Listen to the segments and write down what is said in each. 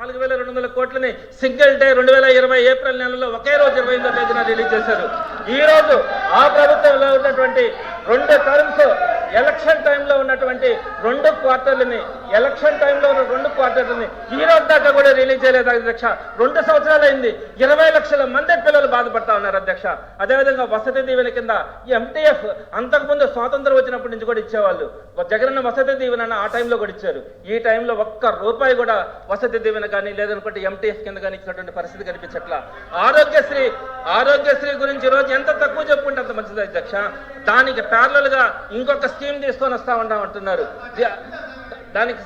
4200 కోట్లని single day 2020 April నెలలో ఒకే రోజు 28వ తేదీన రిలీజ్ చేశారు. ఈ రోజు ఆ ప్రభుత్వంలో ఉన్నటువంటి 2 టర్మ్స్ ఎలక్షన్ టైంలో ఉన్నటువంటి 2 క్వార్టర్లని ఈ రోజు దాకా కూడా రిలీజ్ చేయలేదు అధ్యక్ష. 2 సంవత్సరాలు అయింది. 20 లక్షల మంది పిల్లలు బాధపడతా ఉన్నారు అధ్యక్ష. అదేవిధంగా వసతి దీవెన కింద ఎంటీఎఫ్ అంతకుముందు స్వాతంత్రం వచ్చినప్పటి నుంచి కూడా ఇచ్చేవాళ్ళు. జగనన్న వసతి దీవెన ఆ టైంలో కూడా ఇచ్చారు. ఈ టైంలో ఒక్క రూపాయి కూడా వసతి దీవెన కానీ లేదనుకుంటే ఎంటీఎఫ్ కింద కానీ ఇచ్చినటువంటి పరిస్థితి కనిపించట్లా. ఆరోగ్యశ్రీ గురించి రోజు ఎంత తక్కువ చెప్పుకుంటే అంత మంచిది అధ్యక్ష. దానికి ప్యారలల్ గా ఇంకొక స్కీమ్ తీసుకొని వస్తా ఉంటామంటున్నారు. దానికి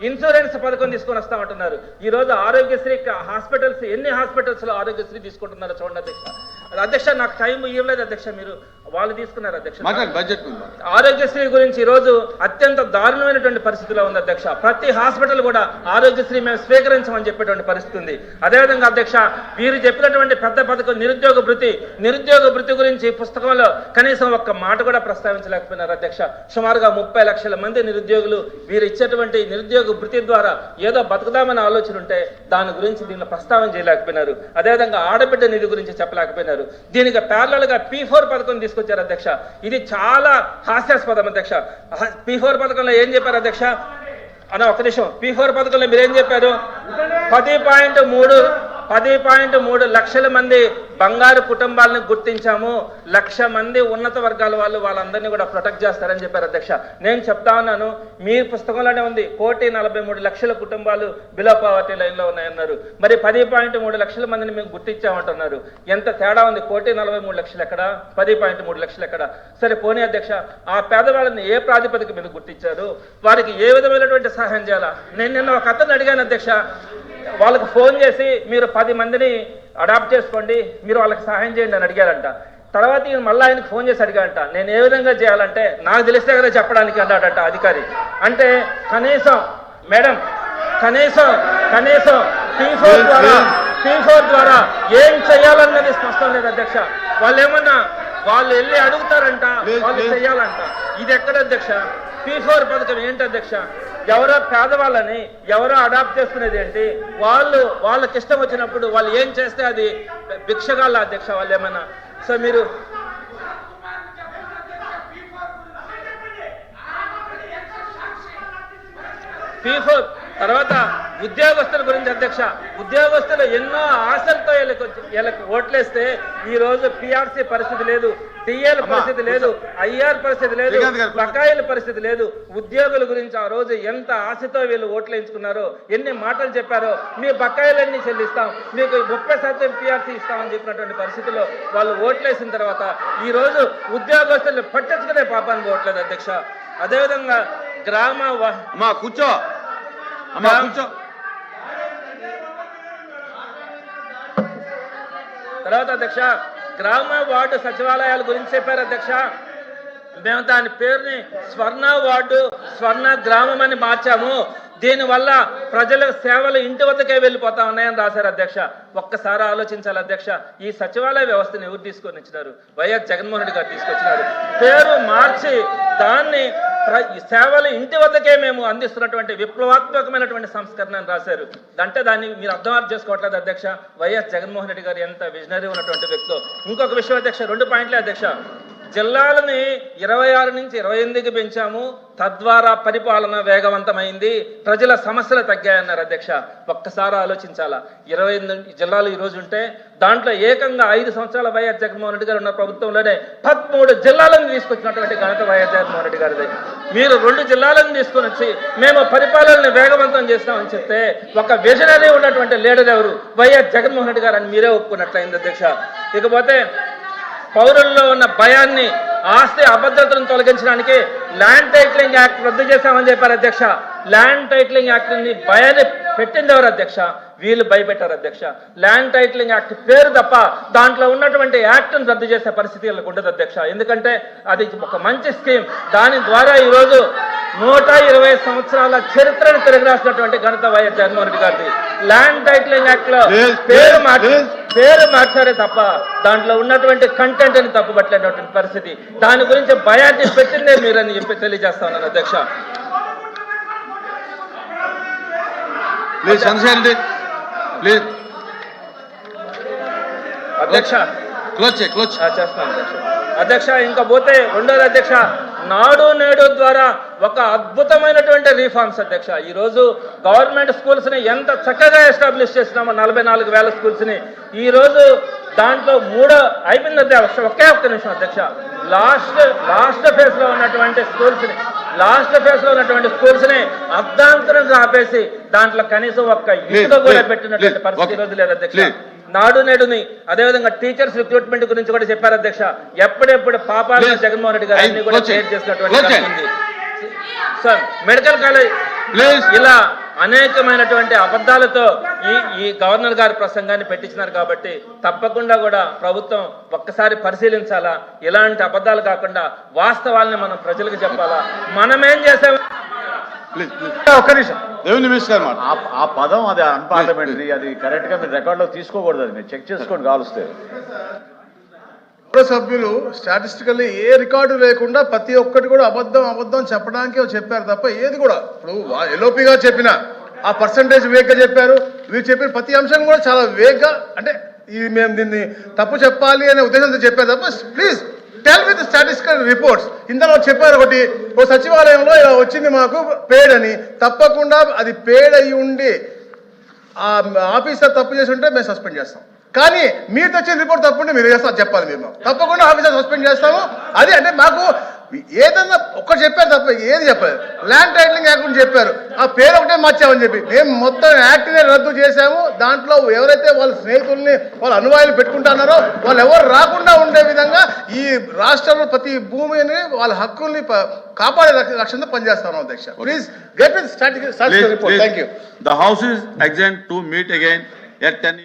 ఇన్సూరెన్స్ పథకం తీసుకొని వస్తామంటున్నారు. ఈ రోజు ఆరోగ్యశ్రీ హాస్పిటల్స్ ఎన్ని హాస్పిటల్స్ లో ఆరోగ్యశ్రీ తీసుకుంటున్నారో చూడండి అధ్యక్ష. నాకు టైం ఇవ్వలేదు అధ్యక్ష, మీరు వాళ్ళు తీసుకున్నారు అధ్యక్ష. ఆరోగ్యశ్రీ గురించి ఈ రోజు అత్యంత దారుణమైనటువంటి పరిస్థితిలో ఉంది అధ్యక్ష. ప్రతి హాస్పిటల్ కూడా ఆరోగ్యశ్రీ మేము స్వీకరించమని చెప్పేటువంటి పరిస్థితి ఉంది. అదేవిధంగా అధ్యక్ష, వీరు చెప్పినటువంటి పెద్ద పథకం నిరుద్యోగ భృతి గురించి పుస్తకంలో కనీసం ఒక్క మాట కూడా ప్రస్తావించలేకపోయినారు అధ్యక్ష. సుమారుగా 30 లక్షల మంది నిరుద్యోగులు వీరు ఇచ్చేటువంటి నిరుద్యోగ భృతి ద్వారా ఏదో బతుకుదామని ఆలోచన ఉంటే దాని గురించి దీనిలో ప్రస్తావన చేయలేకపోయినారు. అదేవిధంగా ఆడబిడ్డ నిధి గురించి చెప్పలేకపోయినారు. దీనికి ప్యారలల్ గా P4 పథకం తీసుకొచ్చారు అధ్యక్ష. ఇది చాలా హాస్యాస్పదం అధ్యక్ష. P4 పథకంలో ఏం చెప్పారు అధ్యక్ష అన్న ఒక్క నిమిషం. P4 పథకంలో మీరేం చెప్పారు? 10.3 లక్షల మంది బంగారు కుటుంబాలను గుర్తించాము. 1,00,000 మంది ఉన్నత వర్గాల వాళ్ళందరినీ కూడా ప్రొటెక్ట్ చేస్తారని చెప్పారు అధ్యక్ష. నేను చెప్తా ఉన్నాను, మీ పుస్తకంలోనే ఉంది 1,43,00,000 కుటుంబాలు బిలో పావర్టీ లైన్ లో ఉన్నాయన్నారు. మరి 10.3 లక్షల మందిని మేము గుర్తించామంటున్నారు. ఎంత తేడా ఉంది? 1,43,00,000 ఎక్కడ, 10.3 లక్షలు ఎక్కడ? సరే పోనీ అధ్యక్ష, ఆ పేదవాళ్ళని ఏ ప్రాతిపదిక మీద గుర్తించారు? వారికి ఏ విధమైనటువంటి సహాయం చేయాలా? నేను నిన్న ఒక అతను అడిగాను అధ్యక్ష. వాళ్ళకు ఫోన్ చేసి మీరు 10 మందిని అడాప్ట్ చేసుకోండి, మీరు వాళ్ళకి సహాయం చేయండి అని అడిగారంట. తర్వాత ఈయన మళ్ళీ ఆయనకు ఫోన్ చేసి అడిగారంట, నేను ఏ విధంగా చేయాలంటే నాకు తెలిస్తే కదా చెప్పడానికి అన్నాడట అధికారి. అంటే కనీసం P4 ద్వారా ఏం చేయాలన్నది స్పష్టం లేదు అధ్యక్ష. వాళ్ళు వెళ్ళి అడుగుతారంట, వాళ్ళు చెయ్యాలంట. ఇది ఎక్కడ అధ్యక్ష? P4 పథకం ఏంటి అధ్యక్ష? ఎవరో పేదవాళ్ళని ఎవరో అడాప్ట్ చేసుకునేది ఏంటి? వాళ్ళకి ఇష్టం వచ్చినప్పుడు వాళ్ళు ఏం చేస్తే అది భిక్షగాళ్ళ అధ్యక్ష వాళ్ళు ఏమన్నా? సో మీరు P4 తర్వాత ఉద్యోగస్తుల గురించి అధ్యక్ష. ఉద్యోగస్తులు ఎన్నో ఆశలతో వీళ్ళకి ఓట్లేస్తే ఈ రోజు PRC పరిస్థితి లేదు, DL పరిస్థితి లేదు, IR పరిస్థితి లేదు, బకాయిల పరిస్థితి లేదు. ఉద్యోగుల గురించి ఆ రోజు ఎంత ఆశతో వీళ్ళు ఓట్లు వేయించుకున్నారో, ఎన్ని మాటలు చెప్పారో, మీ బకాయిలన్నీ చెల్లిస్తాం, మీకు 30% PRC ఇస్తామని చెప్పినటువంటి పరిస్థితిలో వాళ్ళు ఓట్లేసిన తర్వాత ఈ రోజు ఉద్యోగస్తులు పట్టించుకునే పాపాన్ని పోవట్లేదు అధ్యక్ష. అదేవిధంగా కూర్చో తర్వాత అధ్యక్ష, గ్రామ వార్డు సచివాలయాల గురించి చెప్పారు అధ్యక్ష. మేము దాని పేరుని స్వర్ణ వార్డు, స్వర్ణ గ్రామం అని మార్చాము. దీనివల్ల ప్రజల సేవలు ఇంటి వద్దకే వెళ్ళిపోతా ఉన్నాయని రాశారు అధ్యక్ష. ఒక్కసారి ఆలోచించాలి అధ్యక్ష, ఈ సచివాలయ వ్యవస్థను ఎవరు తీసుకొని వచ్చినారు? వైఎస్ జగన్మోహన్ రెడ్డి గారు తీసుకొచ్చినారు. పేరు మార్చి దాన్ని సేవలు ఇంటి వద్దకే మేము అందిస్తున్నటువంటి విప్లవాత్మకమైనటువంటి సంస్కరణ అని రాశారు. అంటే దాన్ని మీరు అర్థం చేసుకోవట్లేదు అధ్యక్ష. వైఎస్ జగన్మోహన్ రెడ్డి గారు ఎంత విజనరీ ఉన్నటువంటి వ్యక్తో. ఇంకొక విషయం అధ్యక్ష, 2 పాయింట్లే అధ్యక్ష. జిల్లాలని 26 నుంచి 28కి పెంచాము, తద్వారా పరిపాలన వేగవంతమైంది, ప్రజల సమస్యలు తగ్గాయన్నారు అధ్యక్ష. ఒక్కసారి ఆలోచించాలా. 28 జిల్లాలు ఈరోజు ఉంటే దాంట్లో ఏకంగా 5 సంవత్సరాల వైఎస్ జగన్మోహన్ రెడ్డి గారు ఉన్న ప్రభుత్వంలోనే 13 జిల్లాలను తీసుకొచ్చినటువంటి ఘనత వైఎస్ జగన్మోహన్ రెడ్డి గారిది. మీరు 2 జిల్లాలను తీసుకొని వచ్చి మేము పరిపాలనని వేగవంతం చేస్తామని చెప్తే ఒక విజనరీ ఉన్నటువంటి లీడర్ ఎవరు? వైఎస్ జగన్మోహన్ రెడ్డి గారు అని మీరే ఒప్పుకున్నట్లయింది అధ్యక్ష. ఇకపోతే పౌరుల్లో ఉన్న భయాన్ని, ఆస్తి అభద్రతను తొలగించడానికి ల్యాండ్ టైటిలింగ్ యాక్ట్ రద్దు చేశామని చెప్పారు అధ్యక్ష. ల్యాండ్ టైటిలింగ్ యాక్ట్ ని భయాన్ని పెట్టింది ఎవరు అధ్యక్ష? వీళ్ళు భయపెట్టారు అధ్యక్ష. ల్యాండ్ టైటిలింగ్ యాక్ట్ పేరు తప్ప దాంట్లో ఉన్నటువంటి యాక్ట్ను రద్దు చేసే పరిస్థితి వీళ్ళకు ఉండదు అధ్యక్ష. ఎందుకంటే అది ఒక మంచి స్కీమ్. దాని ద్వారా ఈరోజు 120 సంవత్సరాల చరిత్రను తిరగరాసినటువంటి ఘనత వైఎస్ జగన్మోహన్ రెడ్డి గారిది. ల్యాండ్ టైటిలింగ్ యాక్ట్ లో పేరు మార్చారే తప్ప దాంట్లో ఉన్నటువంటి కంటెంట్ అని తప్పుపట్టలేనటువంటి పరిస్థితి. దాని గురించి భయాన్ని పెట్టిందే మీరని చెప్పి తెలియజేస్తా ఉన్నాను అధ్యక్ష. ప్లీజ్ చంద్రశేఖర్ ప్లీజ్ అధ్యక్ష క్లోజ్ చేస్తున్నాను అధ్యక్ష. ఇంకా పోతే రెండోది అధ్యక్ష, నాడు నేడు ద్వారా ఒక అద్భుతమైనటువంటి రీఫార్మ్స్ అధ్యక్ష. ఈరోజు గవర్నమెంట్ స్కూల్స్ని ఎంత చక్కగా ఎస్టాబ్లిష్ చేసినామో 44,000 స్కూల్స్ని ఈరోజు దాంట్లో అయిపోయింది అధ్యక్ష. ఒకే ఒక్క నిమిషం అధ్యక్ష. లాస్ట్ ఫేజ్లో ఉన్నటువంటి స్కూల్స్ని అర్ధాంతరంగా ఆపేసి దాంట్లో కనీసం ఒక్క ఇటుక కూడా పెట్టినటువంటి పరిస్థితి ఈరోజు లేదు అధ్యక్ష. నాడు నేడుని అదేవిధంగా టీచర్స్ రిక్రూట్మెంట్ గురించి కూడా చెప్పారు అధ్యక్ష. ఎప్పుడెప్పుడు పాపాలను జగన్మోహన్ రెడ్డి గారు అన్ని కూడా క్రియేట్ చేసినటువంటి సార్ మెడికల్ కాలేజ్ ఇలా అనేకమైనటువంటి అబద్ధాలతో ఈ గవర్నర్ గారి ప్రసంగాన్ని పెట్టించినారు. కాబట్టి తప్పకుండా కూడా ప్రభుత్వం ఒక్కసారి పరిశీలించాలా. ఇలాంటి అబద్ధాలు కాకుండా వాస్తవాల్ని మనం ప్రజలకు చెప్పాలా. మనమేం చేసాం ఒక్క నిమిషం ఆ పదం అది అన్పార్లమెంటరీ, అది కరెక్ట్ గా మీరు రికార్డ్ లో తీసుకోకూడదు. అది మీరు చెక్ చేసుకోండి కావలిస్తే. సభ్యులు స్టాటిస్టికల్లీ ఏ రికార్డు లేకుండా ప్రతి ఒక్కటి కూడా అబద్ధం చెప్పడానికి చెప్పారు తప్ప ఏది కూడా ఇప్పుడు ఎల్ఓపిగా చెప్పిన ఆ పర్సంటేజ్ వేగ్గా చెప్పారు. వీరు చెప్పిన ప్రతి అంశం కూడా చాలా వేగ్గా, అంటే ఇది మేము దీన్ని తప్పు చెప్పాలి అనే ఉద్దేశంతో చెప్పారు తప్ప please tell with statistical reports. ఇందులో చెప్పారు ఒకటి, ఓ సచివాలయంలో ఇలా వచ్చింది మాకు పేడ్ అని. తప్పకుండా అది పేడ్ అయ్యి ఉండి ఆ ఆఫీసర్ తప్పు చేసి ఉంటే మేము సస్పెండ్ చేస్తాం. కానీ మీరు తెచ్చిన రిపోర్ట్ తప్పుంటే మీరు చేస్తారు చెప్పాలి. మేము తప్పకుండా ఆఫీసర్ సస్పెండ్ చేస్తాము. అది అంటే మాకు ఏదన్నా ఒక్కటి చెప్పారు తప్ప ఏది చెప్పలేదు. ల్యాండ్ టైటిలింగ్ యాక్ట్ గురించి చెప్పారు, ఆ పేరు ఒకటే మార్చామని చెప్పి మేము మొత్తం యాక్ట్నే రద్దు చేశాము. దాంట్లో ఎవరైతే వాళ్ళ స్నేహితుల్ని వాళ్ళ అనువాయులు పెట్టుకుంటున్నారో వాళ్ళు ఎవరు రాకుండా ఉండే విధంగా ఈ రాష్ట్రంలో ప్రతి భూమిని వాళ్ళ హక్కుల్ని కాపాడే లక్ష్యంతో పనిచేస్తాను అధ్యక్ష. Please get with statistical report. Thank you. The house is adjourned to meet again at 10.